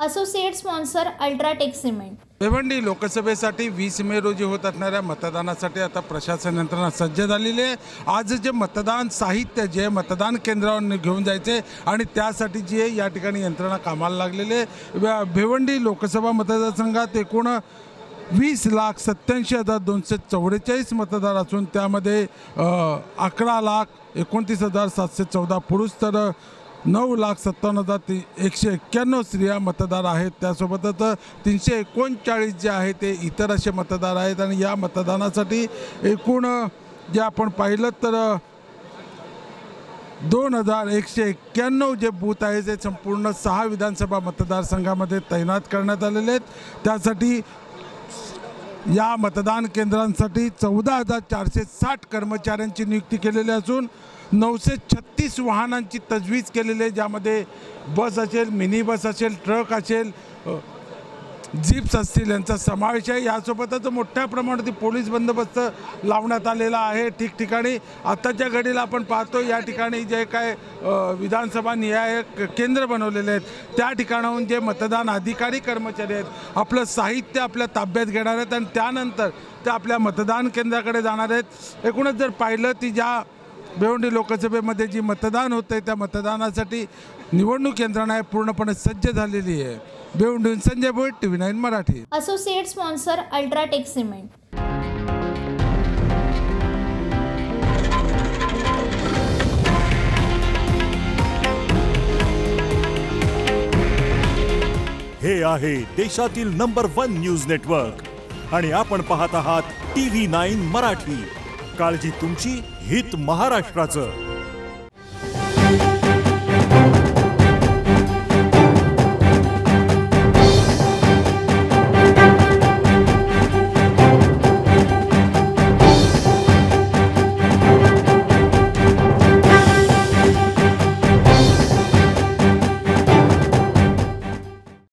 Associate sponsor UltraTech cement. Bhiwandi लोकसभेसाठी 20 मे रोजी होत असणाऱ्या मतदानासाठी आता प्रशासन यंत्रणा सज्ज झालेली आहे। आज जे मतदान साहित्य जे मतदान केंद्रावर घेऊन जायचे आणि त्यासाठी जी आहे या ठिकाणी यंत्रणा कामाला लागलेली आहे। भिवंडी लोकसभा मतदारसंघात एकूण 20,87,244 मतदार असून त्यामध्ये 11,29,714 पुरुष तर 9,57,191 स्त्रिया मतदार आहेत। त्यासोबतच 339 जे आहे ते इतर असे मतदार आहेत आणि या मतदानासाठी एकूण जे आपण पाहिलं तर 2,191 जे बूथ आहे ते संपूर्ण 6 विधानसभा मतदारसंघामध्ये तैनात करण्यात आलेले आहेत। त्यासाठी या मतदान केंद्रांसाठी 14,460 कर्मचाऱ्यांची नियुक्ती केलेली असून 936 वाहनांची तजवीज केलेली आहे, ज्यामध्ये बस असेल, मिनी बस असेल, ट्रक असेल, जीप्स असतील यांचा समावेश आहे। यासोबतच मोठ्या प्रमाणात पोलीस बंदोबस्त लावण्यात आलेला आहे ठिकठिकाणी। आताच्या घडीला आपण पाहतो या ठिकाणी जे काय विधानसभा निहाय केंद्र बनवलेले आहेत त्या ठिकाणाहून जे मतदान अधिकारी कर्मचारी आहेत आपलं साहित्य आपल्या ताब्यात घेणार आहेत आणि त्यानंतर ते आपल्या मतदान केंद्राकडे जाणार आहेत। एकूणच जर पाहिलं ती ज्या भिवंडी लोकसभेमध्ये जी मतदान होते त्या मतदानासाठी निवडणूक यंत्रणा पूर्णपणे सज्ज झालेली आहे। भिवंडीहून Sanjay Bhoir, TV9 Marathi. Associate sponsor UltraTech cement. हे आहे देशातील नंबर 1 न्यूज नेटवर्क आणि आपण पाहत आहात TV9 मराठी। काळजी तुमची, हित महाराष्ट्राचं।